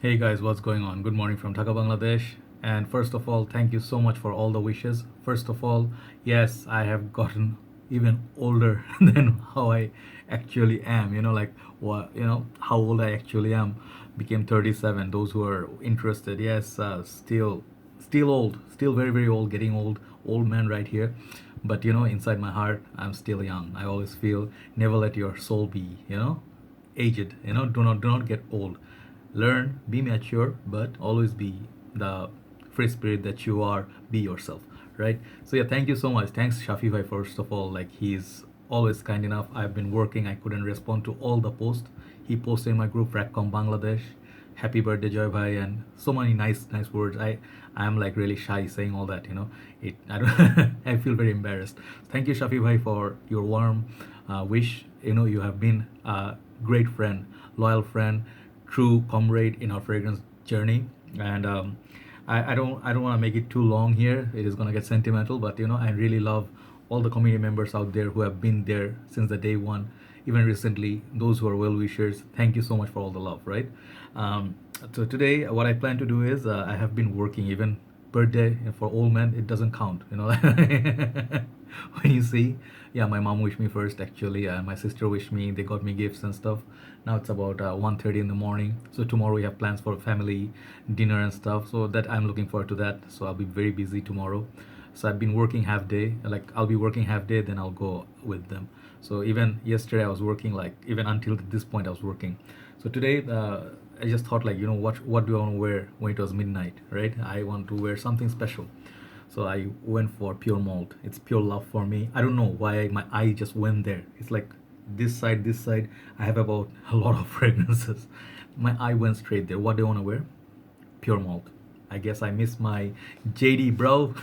Hey guys, what's going on? Good morning from Dhaka, Bangladesh. And first of all, thank you so much for all the wishes. First of all, yes, I have gotten even older than how I actually am. Like what, how old I actually am. Became 37. Those who are interested, yes, still old, still very, very old, getting old man right here. But inside my heart, I'm still young. I always feel never let your soul be, aged. Do not get old. Learn, be mature, but always be the free spirit that you are. Be yourself, right? So yeah, thank you so much. Thanks Shafi bhai, first of all. Like, he's always kind enough. I've been working, I couldn't respond to all the posts he posted in my group Fragcom Bangladesh. Happy birthday Joy bhai, and so many nice words. I'm like really shy saying all that. It I don't I feel very embarrassed. Thank you Shafi bhai for your warm wish. You have been a great friend, loyal friend, true comrade in our fragrance journey. And I don't want to make it too long here. It is gonna get sentimental, but I really love all the community members out there who have been there since the day one, even recently. Those who are well wishers, thank you so much for all the love. Right. Um, so today, what I plan to do is I have been working. Even birthday for old men, it doesn't count. When you see, yeah, my mom wished me first actually. My sister wished me. They got me gifts and stuff. Now it's about 1:30 in the morning. So tomorrow we have plans for family dinner and stuff. So that I'm looking forward to that. So I'll be very busy tomorrow. So I've been working half day. Like, I'll be working half day, then I'll go with them. So even yesterday I was working, like even until this point I was working. So today I just thought, like, what do I want to wear when it was midnight, right? I want to wear something special. So I went for pure malt. It's pure love for me. I don't know why my eye just went there. It's like this side. I have about a lot of fragrances. My eye went straight there. What do you want to wear? Pure malt. I guess I miss my JD, bro.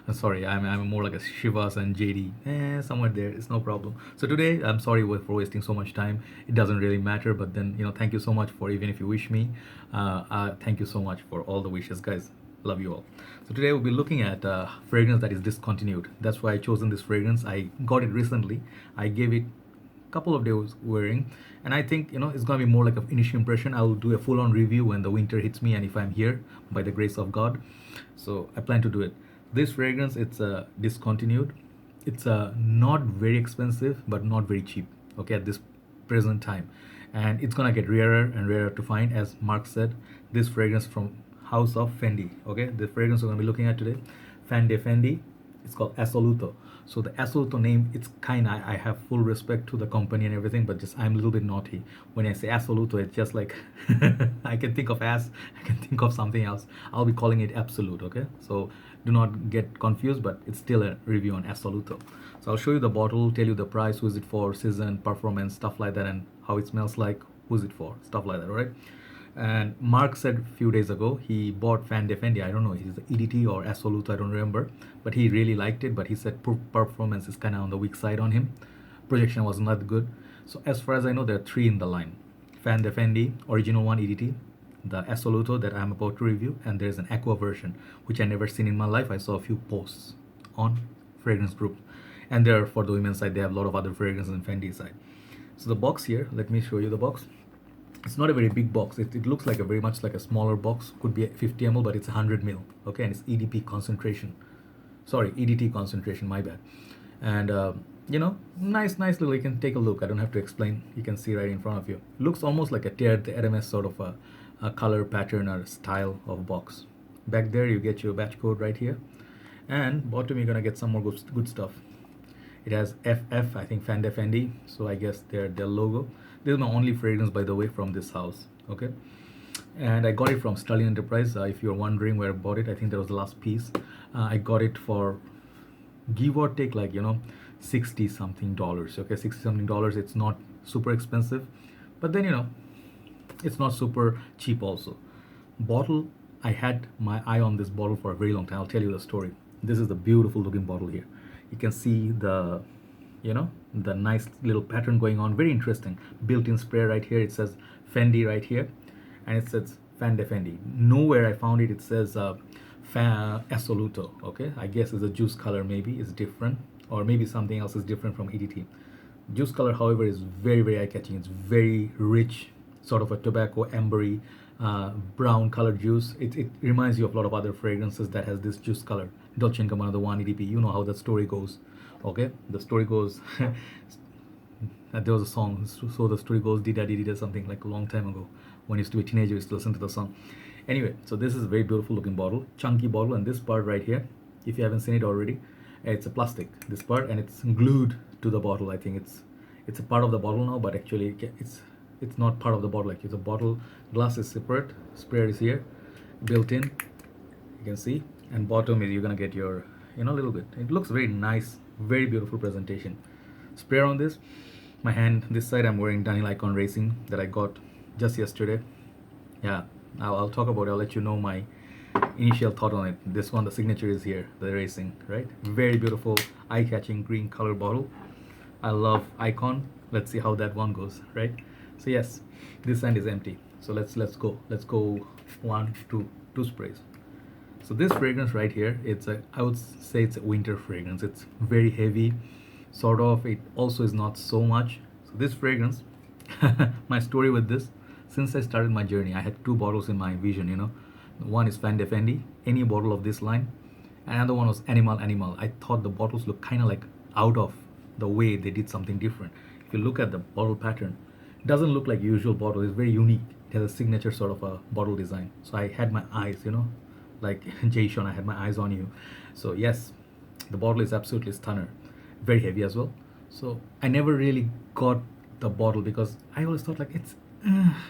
I'm sorry, I'm more like a Shivas and JD. Somewhere there, it's no problem. So today, I'm sorry for wasting so much time. It doesn't really matter, but then, thank you so much for, even if you wish me, thank you so much for all the wishes, guys. Love you all. So today we'll be looking at fragrance that is discontinued. That's why I chosen this fragrance. I got it recently. I gave it couple of days wearing, and I think it's gonna be more like an initial impression. I'll do a full-on review when the winter hits me and if I'm here by the grace of God. So I plan to do it. This fragrance, it's discontinued. It's not very expensive but not very cheap, okay, at this present time. And it's gonna get rarer and rarer to find. As Mark said, this fragrance from house of Fendi. Okay, the fragrance we're gonna be looking at today, Fendi. It's called Assoluto. So the Assoluto name, it's kind of, I have full respect to the company and everything, but just I'm a little bit naughty. When I say Assoluto, it's just like I can think of I can think of something else. I'll be calling it Absolute, okay? So do not get confused, but it's still a review on Assoluto. So I'll show you the bottle, tell you the price, who's it for, season, performance, stuff like that, and how it smells like, who's it for, stuff like that, right? And Mark said a few days ago he bought Fendi. I don't know, he's EDT or Assoluto, I don't remember, but he really liked it. But he said performance is kind of on the weak side on him. Projection was not good. So as far as I know, there are three in the line: Fendi original one EDT, the Assoluto that I'm about to review, and there's an aqua version which I never seen in my life. I saw a few posts on fragrance group, and there for the women's side they have a lot of other fragrances in Fendi side. So the box here, let me show you the box. It's not a very big box. It looks like a very much like a smaller box. Could be 50 ml, but it's 100 ml. Okay, and it's EDP concentration. Sorry, EDT concentration. My bad. And nice little. You can take a look. I don't have to explain. You can see right in front of you. Looks almost like a Terre de Hermes sort of a color pattern or style of box. Back there, you get your batch code right here, and bottom you're gonna get some more good stuff. It has FF, I think Fendi. So I guess their logo. This is my only fragrance, by the way, from this house. Okay, and I got it from Sterling Enterprise. If you're wondering where I bought it, I think that was the last piece. I got it for, give or take, like 60 something dollars. Okay, 60 something dollars. It's not super expensive, but then it's not super cheap also. Bottle, I had my eye on this bottle for a very long time. I'll tell you the story. This is the beautiful looking bottle here. You can see the nice little pattern going on. Very interesting. Built-in spray right here. It says Fendi right here, and it says Fendi. Nowhere I found it says Assoluto. Okay, I guess it's a juice color. Maybe it's different, or maybe something else is different from EDT. Juice color, however, is very eye-catching. It's very rich sort of a tobacco ambery brown colored juice. It reminds you of a lot of other fragrances that has this juice color. Dolce & Gabbana, the 1 EDP, you know how the story goes. Okay, the story goes there was a song, so the story goes dida dida something, like a long time ago when I used to be a teenager. I used to listen to the song. Anyway, so this is a very beautiful looking bottle, chunky bottle, and this part right here, if you haven't seen it already, it's a plastic, this part, and it's glued to the bottle. I think it's a part of the bottle now, but actually it's not part of the bottle. Like, it's a bottle, glass is separate, sprayer is here built in, you can see, and bottom is, you're gonna get your, you know, a little bit. It looks very nice, very beautiful presentation. Sprayer on this. My hand, this side, I'm wearing Daniel Icon Racing that I got just yesterday. Yeah, I'll talk about it. I'll let you know my initial thought on it. This one, the signature is here, the Racing, right? Very beautiful, eye-catching green color bottle. I love Icon. Let's see how that one goes, right? So yes, this end is empty. So let's go one, two sprays. So this fragrance right here, I would say it's a winter fragrance. It's very heavy, sort of. It also is not so much. So this fragrance, my story with this, since I started my journey, I had two bottles in my vision, you know. One is Fendi, any bottle of this line. Another one was Animal. I thought the bottles look kind of like out of the way, they did something different. If you look at the bottle pattern, it doesn't look like usual bottle. It's very unique. It has a signature sort of a bottle design. So I had my eyes, you know, like Jay Sean, I had my eyes on you. So yes, the bottle is absolutely stunner. Very heavy as well. So I never really got the bottle because I always thought like it's,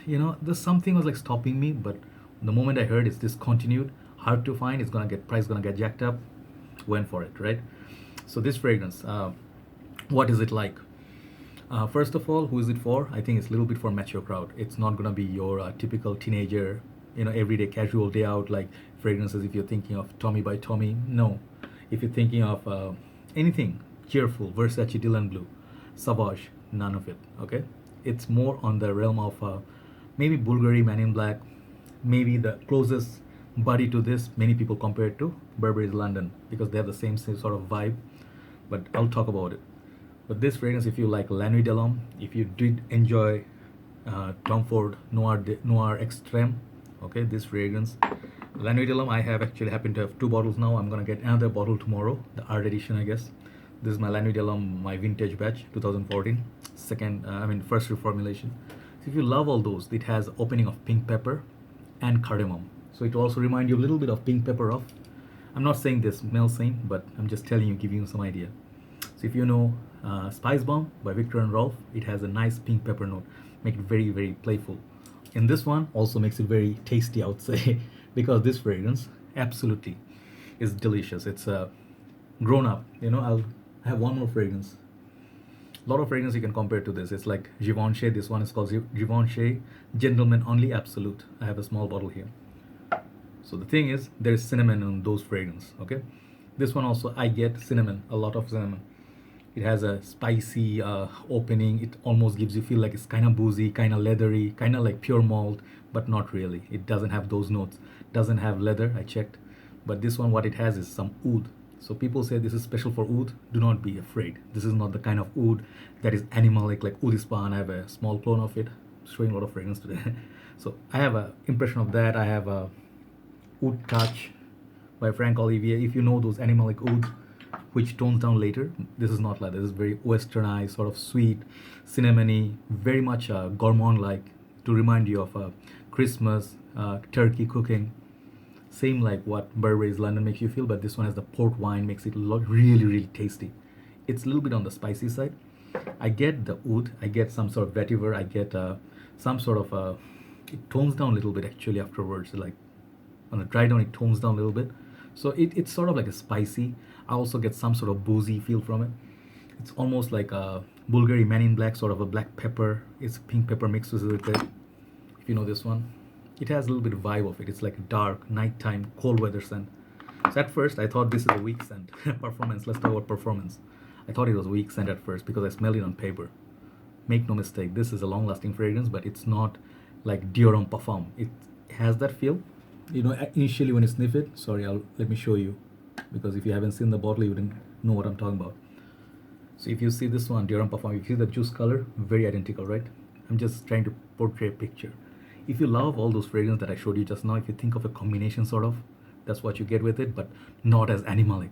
you know, there's something was like stopping me. But the moment I heard it's discontinued, hard to find, it's gonna get price gonna get jacked up, went for it, right? So this fragrance, what is it like? First of all, who is it for? I think it's a little bit for mature crowd. It's not gonna be your typical teenager, you know, everyday casual day out like fragrances. If you're thinking of Tommy by Tommy, no. If you're thinking of anything cheerful, Versace, Dylan Blue, Savage, none of it. Okay, it's more on the realm of maybe Bulgari, Man in Black. Maybe the closest buddy to this, many people compare it to Burberry's London because they have the same sort of vibe. But I'll talk about it. But this fragrance, if you like La Nuit de l'Homme, if you did enjoy Tom Ford Noir Extreme, okay, this fragrance, La Nuit de l'Homme, I have actually happened to have two bottles now. I'm gonna get another bottle tomorrow, the art edition, I guess. This is my La Nuit de l'Homme, my vintage batch, 2014, first reformulation. So if you love all those, it has opening of pink pepper and cardamom. So it will also remind you a little bit of pink pepper off. I'm not saying this smells same, but I'm just telling you, giving you some idea. So if you know Spice Bomb by Victor and Rolf, it has a nice pink pepper note, make it very, very playful. And this one also makes it very tasty, I would say, because this fragrance absolutely is delicious. It's grown up, you know. I have one more fragrance. A lot of fragrance you can compare to this. It's like Givenchy. This one is called Givenchy Gentleman Only Absolute. I have a small bottle here. So the thing is, there is cinnamon in those fragrances. Okay, this one also I get cinnamon, a lot of cinnamon. It has a spicy opening. It almost gives you feel like it's kind of boozy, kind of leathery, kind of like pure malt, but not really. It doesn't have those notes. Doesn't have leather. I checked, but this one, what it has is some oud. So people say this is special for oud. Do not be afraid. This is not the kind of oud that is animalic like Oud Span. I have a small clone of it, showing a lot of fragrance today. So I have an impression of that. I have a Oud Touch by Frank Olivier. If you know those animalic oud, which tones down later, this is not like that. This is very westernized, sort of sweet, cinnamony, very much gourmand-like, to remind you of Christmas, turkey cooking. Same like what Burberry's London makes you feel, but this one has the port wine, makes it look really, really tasty. It's a little bit on the spicy side. I get the oud, I get some sort of vetiver, I get some sort of, it tones down a little bit actually afterwards, like on the dry down it tones down a little bit. So it's sort of like a spicy. I also get some sort of boozy feel from it. It's almost like a Bulgari Man in Black, sort of a black pepper. It's pink pepper mixed with it. If you know this one, it has a little bit of vibe of it. It's like a dark, nighttime, cold weather scent. So at first, I thought this is a weak scent. Performance, let's talk about performance. I thought it was a weak scent at first because I smelled it on paper. Make no mistake, this is a long-lasting fragrance, but it's not like Dior Homme Parfum. It has that feel. You know, initially when you sniff it, sorry, let me show you, because if you haven't seen the bottle, you wouldn't know what I'm talking about. So if you see this one, Dior Homme Parfum, you see the juice color, very identical, right? I'm just trying to portray a picture. If you love all those fragrances that I showed you just now, if you think of a combination sort of, that's what you get with it, but not as animalic.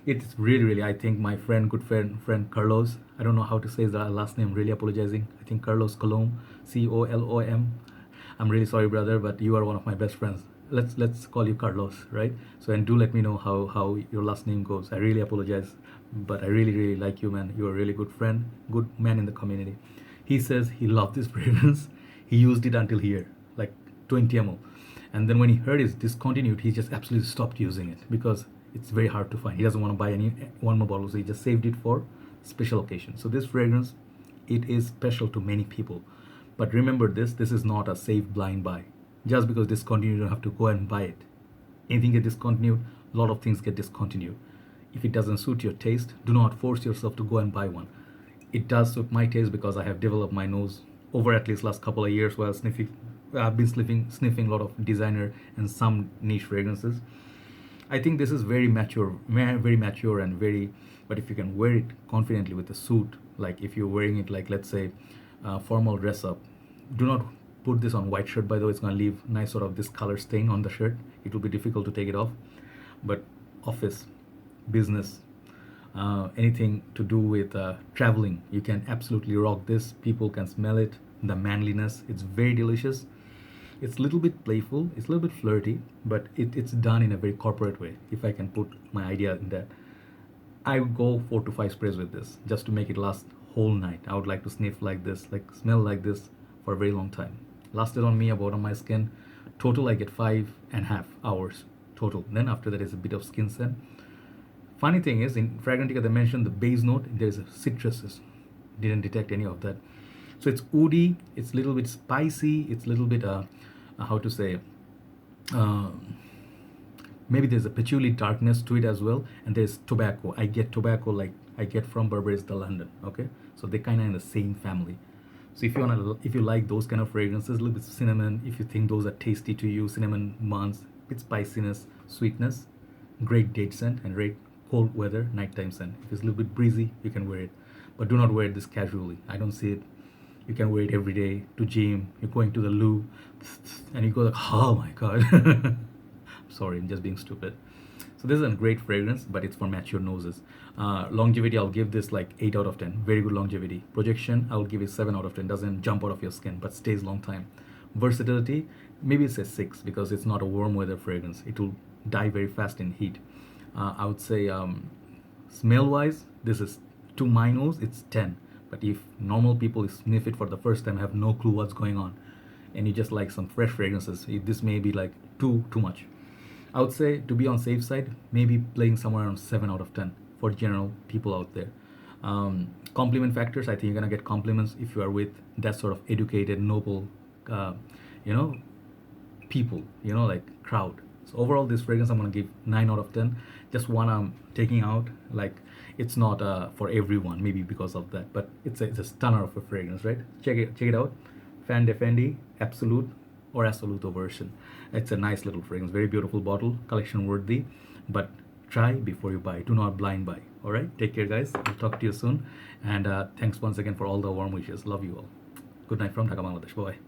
It's really, really, I think my friend Carlos, I don't know how to say his last name, really apologizing. I think Carlos Colom, Colom. I'm really sorry, brother, but you are one of my best friends. Let's call you Carlos, right? So, and do let me know how your last name goes. I really apologize, but I really, really like you, man. You're a really good friend, good man in the community. He says he loved this fragrance. He used it until here, like 20 ml. And then when he heard it's discontinued, he just absolutely stopped using it because it's very hard to find. He doesn't want to buy any one more bottle, so he just saved it for special occasion. So this fragrance, it is special to many people. But remember this is not a safe blind buy. Just because discontinued, you don't have to go and buy it. Anything get discontinued, a lot of things get discontinued. If it doesn't suit your taste, do not force yourself to go and buy one. It does suit my taste because I have developed my nose over at least last couple of years while sniffing. I've been sniffing a lot of designer and some niche fragrances. I think this is very mature, very mature and very. But if you can wear it confidently with a suit, like if you're wearing it like let's say formal dress up, do not put this on white shirt. By the way, it's gonna leave nice sort of this color stain on the shirt. It will be difficult to take it off. But office, business, anything to do with traveling, you can absolutely rock this. People can smell it. The manliness, it's very delicious. It's a little bit playful, it's a little bit flirty, but it's done in a very corporate way. If I can put my idea in that, I would go 4 to 5 sprays with this just to make it last whole night. I would like to sniff like this, like smell like this for a very long time. Lasted on me about on my skin. Total I get 5.5 hours total. Then after that is a bit of skin scent. Funny thing is in Fragrantica they mentioned the base note. There's a citruses. Didn't detect any of that. So it's woody. It's a little bit spicy. It's a little bit how to say. Uh, Maybe there's a patchouli darkness to it as well, and there's tobacco. I get tobacco like I get from Burberry's the London. Okay, so they're kind of in the same family. So if you like those kind of fragrances, a little bit cinnamon, if you think those are tasty to you, cinnamon muns, bit spiciness, sweetness, great date scent, and great cold weather nighttime scent. If it's a little bit breezy, you can wear it, but do not wear this casually. I don't see it. You can wear it every day to gym. You're going to the loo, and you go like, oh my god. Sorry, I'm just being stupid. So this is a great fragrance, but it's for mature noses. Longevity, I'll give this like 8 out of 10. Very good longevity. Projection, I'll give it 7 out of 10. Doesn't jump out of your skin, but stays long time. Versatility, maybe it's a 6 because it's not a warm weather fragrance. It will die very fast in heat. I would say smell wise, this is to my nose, it's 10. But if normal people sniff it for the first time, have no clue what's going on, and you just like some fresh fragrances, this may be like too much. I would say to be on safe side, maybe playing somewhere around 7 out of 10 for general people out there. Compliment factors, I think you're gonna get compliments if you are with that sort of educated, noble, you know, people, like crowd. So overall, this fragrance I'm gonna give 9 out of 10. Just one I'm taking out, like it's not for everyone, maybe because of that, but it's a stunner of a fragrance, right? Check it out, Fendi Absolute or Assoluto version. It's a nice little fragrance, very beautiful bottle, collection worthy, but try before you buy. Do not blind buy. All right, take care, guys. I'll talk to you soon, and thanks once again for all the warm wishes. Love you all. Good night from Dhaka, Bangladesh. Bye.